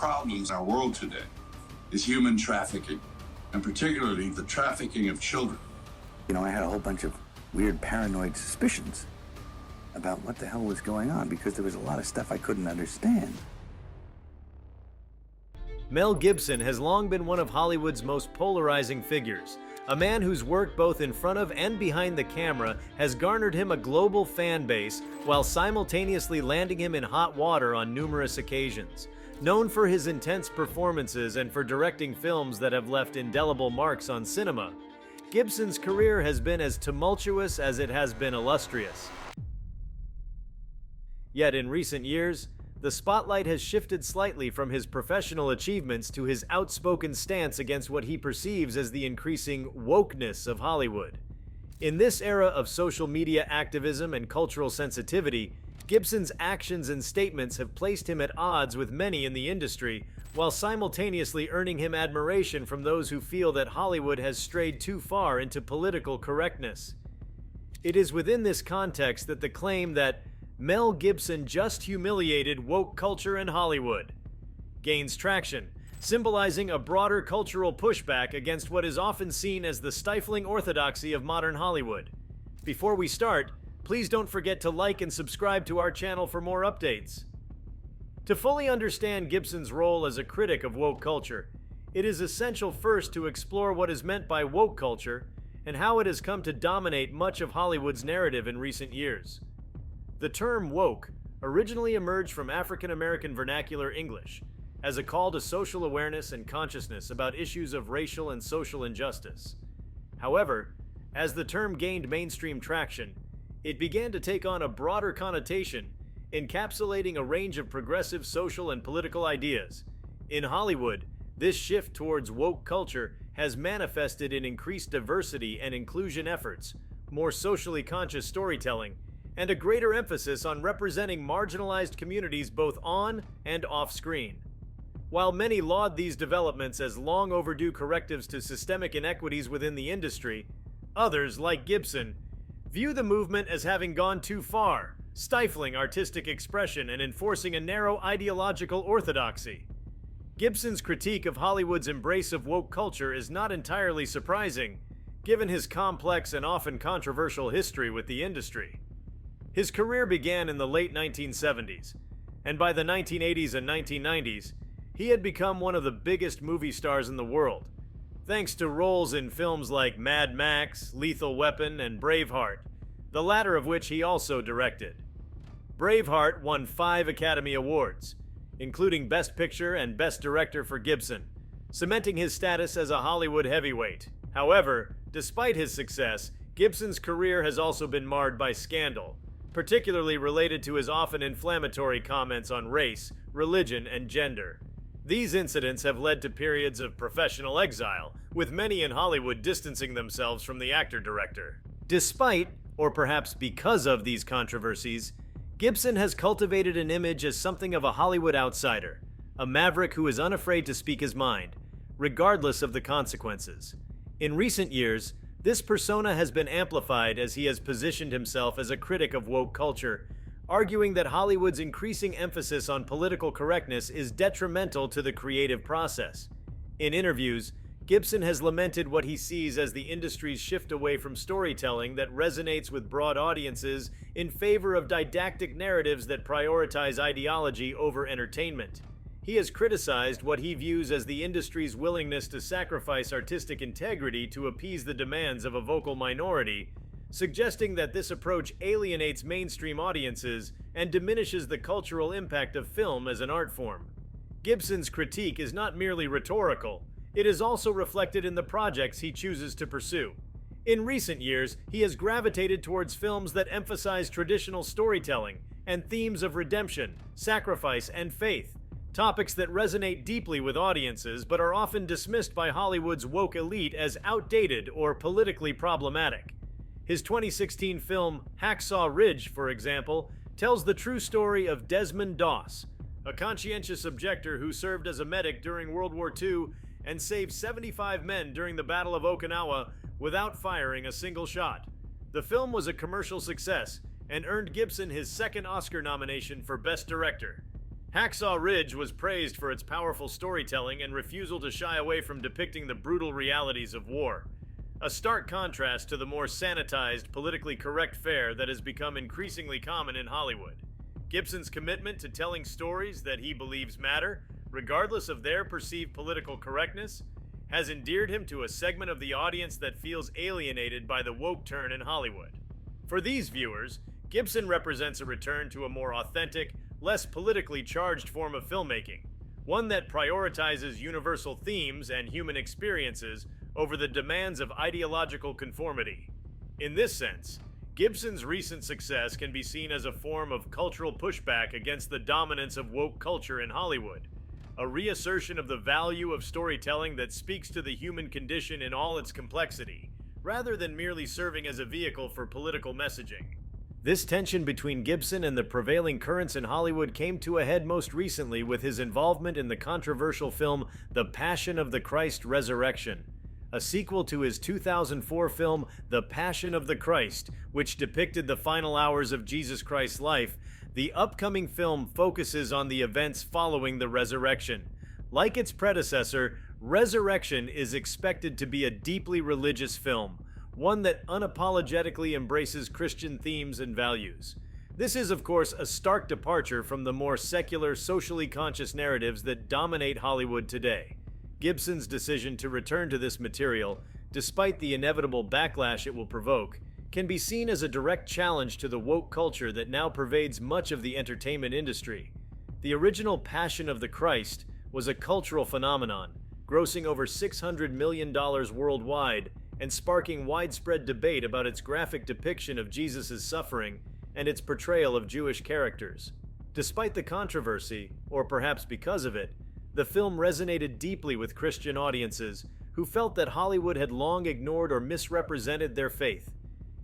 problems in our world today is human trafficking, and particularly the trafficking of children. You know, I had a whole bunch of weird paranoid suspicions about what the hell was going on because there was a lot of stuff I couldn't understand. Mel Gibson has long been one of Hollywood's most polarizing figures, a man whose work both in front of and behind the camera has garnered him a global fan base while simultaneously landing him in hot water on numerous occasions. Known for his intense performances and for directing films that have left indelible marks on cinema, Gibson's career has been as tumultuous as it has been illustrious. Yet in recent years, the spotlight has shifted slightly from his professional achievements to his outspoken stance against what he perceives as the increasing wokeness of Hollywood. In this era of social media activism and cultural sensitivity, Gibson's actions and statements have placed him at odds with many in the industry, while simultaneously earning him admiration from those who feel that Hollywood has strayed too far into political correctness. It is within this context that the claim that Mel Gibson just humiliated woke culture in Hollywood gains traction, symbolizing a broader cultural pushback against what is often seen as the stifling orthodoxy of modern Hollywood. Before we start, please don't forget to like and subscribe to our channel for more updates. To fully understand Gibson's role as a critic of woke culture, it is essential first to explore what is meant by woke culture and how it has come to dominate much of Hollywood's narrative in recent years. The term woke originally emerged from African American vernacular English as a call to social awareness and consciousness about issues of racial and social injustice. However, as the term gained mainstream traction, it began to take on a broader connotation, encapsulating a range of progressive social and political ideas. In Hollywood, this shift towards woke culture has manifested in increased diversity and inclusion efforts, more socially conscious storytelling, and a greater emphasis on representing marginalized communities both on and off screen. While many laud these developments as long overdue correctives to systemic inequities within the industry, others, like Gibson, view the movement as having gone too far, stifling artistic expression and enforcing a narrow ideological orthodoxy. Gibson's critique of Hollywood's embrace of woke culture is not entirely surprising, given his complex and often controversial history with the industry. His career began in the late 1970s, and by the 1980s and 1990s, he had become one of the biggest movie stars in the world, thanks to roles in films like Mad Max, Lethal Weapon, and Braveheart, the latter of which he also directed. Braveheart won 5 Academy Awards, including Best Picture and Best Director for Gibson, cementing his status as a Hollywood heavyweight. However, despite his success, Gibson's career has also been marred by scandal, particularly related to his often inflammatory comments on race, religion, and gender. These incidents have led to periods of professional exile, with many in Hollywood distancing themselves from the actor-director. Despite, or perhaps because of these controversies, Gibson has cultivated an image as something of a Hollywood outsider, a maverick who is unafraid to speak his mind, regardless of the consequences. In recent years, this persona has been amplified as he has positioned himself as a critic of woke culture, arguing that Hollywood's increasing emphasis on political correctness is detrimental to the creative process. In interviews, Gibson has lamented what he sees as the industry's shift away from storytelling that resonates with broad audiences in favor of didactic narratives that prioritize ideology over entertainment. He has criticized what he views as the industry's willingness to sacrifice artistic integrity to appease the demands of a vocal minority, suggesting that this approach alienates mainstream audiences and diminishes the cultural impact of film as an art form. Gibson's critique is not merely rhetorical, it is also reflected in the projects he chooses to pursue. In recent years, he has gravitated towards films that emphasize traditional storytelling and themes of redemption, sacrifice, and faith, topics that resonate deeply with audiences but are often dismissed by Hollywood's woke elite as outdated or politically problematic. His 2016 film Hacksaw Ridge, for example, tells the true story of Desmond Doss, a conscientious objector who served as a medic during World War II and saved 75 men during the Battle of Okinawa without firing a single shot. The film was a commercial success and earned Gibson his second Oscar nomination for Best Director. Hacksaw Ridge was praised for its powerful storytelling and refusal to shy away from depicting the brutal realities of war. A stark contrast to the more sanitized, politically correct fare that has become increasingly common in Hollywood. Gibson's commitment to telling stories that he believes matter, regardless of their perceived political correctness, has endeared him to a segment of the audience that feels alienated by the woke turn in Hollywood. For these viewers, Gibson represents a return to a more authentic, less politically charged form of filmmaking, one that prioritizes universal themes and human experiences over the demands of ideological conformity. In this sense, Gibson's recent success can be seen as a form of cultural pushback against the dominance of woke culture in Hollywood, a reassertion of the value of storytelling that speaks to the human condition in all its complexity, rather than merely serving as a vehicle for political messaging. This tension between Gibson and the prevailing currents in Hollywood came to a head most recently with his involvement in the controversial film The Passion of the Christ Resurrection, a sequel to his 2004 film The Passion of the Christ, which depicted the final hours of Jesus Christ's life. The upcoming film focuses on the events following the resurrection. Like its predecessor, Resurrection is expected to be a deeply religious film, one that unapologetically embraces Christian themes and values. This is, of course, a stark departure from the more secular, socially conscious narratives that dominate Hollywood today. Gibson's decision to return to this material, despite the inevitable backlash it will provoke, can be seen as a direct challenge to the woke culture that now pervades much of the entertainment industry. The original Passion of the Christ was a cultural phenomenon, grossing over $600 million worldwide and sparking widespread debate about its graphic depiction of Jesus' suffering and its portrayal of Jewish characters. Despite the controversy, or perhaps because of it, the film resonated deeply with Christian audiences who felt that Hollywood had long ignored or misrepresented their faith.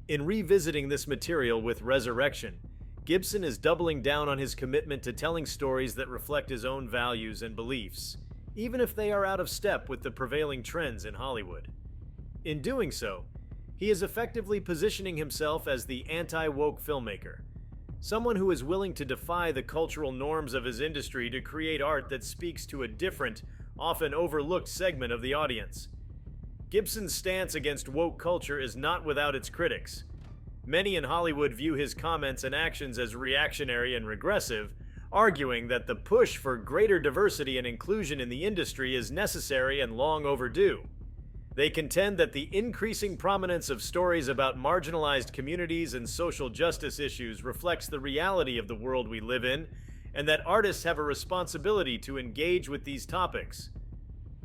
In revisiting this material with Resurrection, Gibson is doubling down on his commitment to telling stories that reflect his own values and beliefs, even if they are out of step with the prevailing trends in Hollywood. In doing so, he is effectively positioning himself as the anti-woke filmmaker, someone who is willing to defy the cultural norms of his industry to create art that speaks to a different, often overlooked segment of the audience. Gibson's stance against woke culture is not without its critics. Many in Hollywood view his comments and actions as reactionary and regressive, arguing that the push for greater diversity and inclusion in the industry is necessary and long overdue. They contend that the increasing prominence of stories about marginalized communities and social justice issues reflects the reality of the world we live in, and that artists have a responsibility to engage with these topics.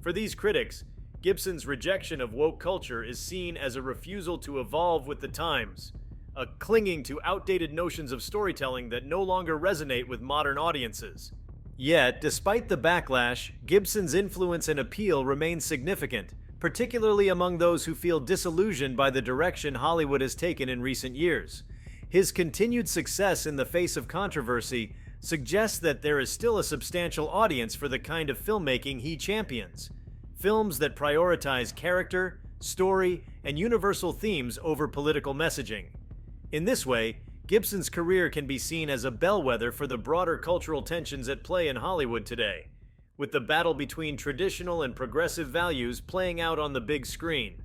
For these critics, Gibson's rejection of woke culture is seen as a refusal to evolve with the times, a clinging to outdated notions of storytelling that no longer resonate with modern audiences. Yet, despite the backlash, Gibson's influence and appeal remain significant, particularly among those who feel disillusioned by the direction Hollywood has taken in recent years. His continued success in the face of controversy suggests that there is still a substantial audience for the kind of filmmaking he champions. Films that prioritize character, story, and universal themes over political messaging. In this way, Gibson's career can be seen as a bellwether for the broader cultural tensions at play in Hollywood today, with the battle between traditional and progressive values playing out on the big screen.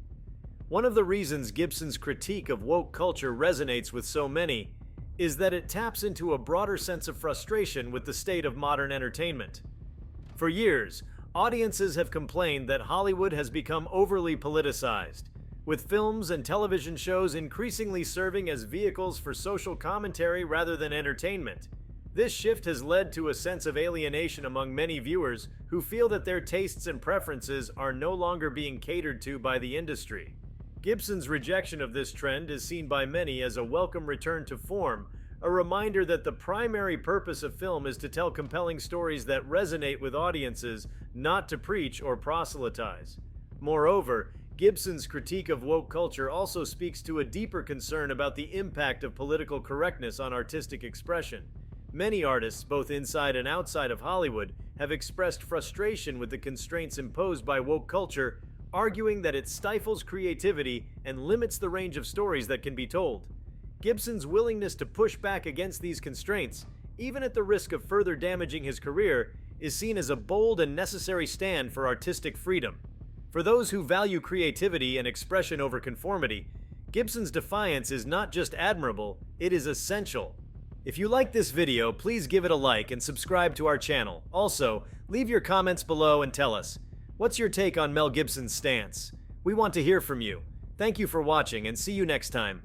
One of the reasons Gibson's critique of woke culture resonates with so many is that it taps into a broader sense of frustration with the state of modern entertainment. For years, audiences have complained that Hollywood has become overly politicized, with films and television shows increasingly serving as vehicles for social commentary rather than entertainment. This shift has led to a sense of alienation among many viewers who feel that their tastes and preferences are no longer being catered to by the industry. Gibson's rejection of this trend is seen by many as a welcome return to form, a reminder that the primary purpose of film is to tell compelling stories that resonate with audiences, not to preach or proselytize. Moreover, Gibson's critique of woke culture also speaks to a deeper concern about the impact of political correctness on artistic expression. Many artists, both inside and outside of Hollywood, have expressed frustration with the constraints imposed by woke culture, arguing that it stifles creativity and limits the range of stories that can be told. Gibson's willingness to push back against these constraints even at the risk of further damaging his career, is seen as a bold and necessary stand for artistic freedom. For those who value creativity and expression over conformity, Gibson's defiance is not just admirable, it is essential. If you like this video, please give it a like and subscribe to our channel. Also, leave your comments below and tell us, what's your take on Mel Gibson's stance? We want to hear from you. Thank you for watching and see you next time.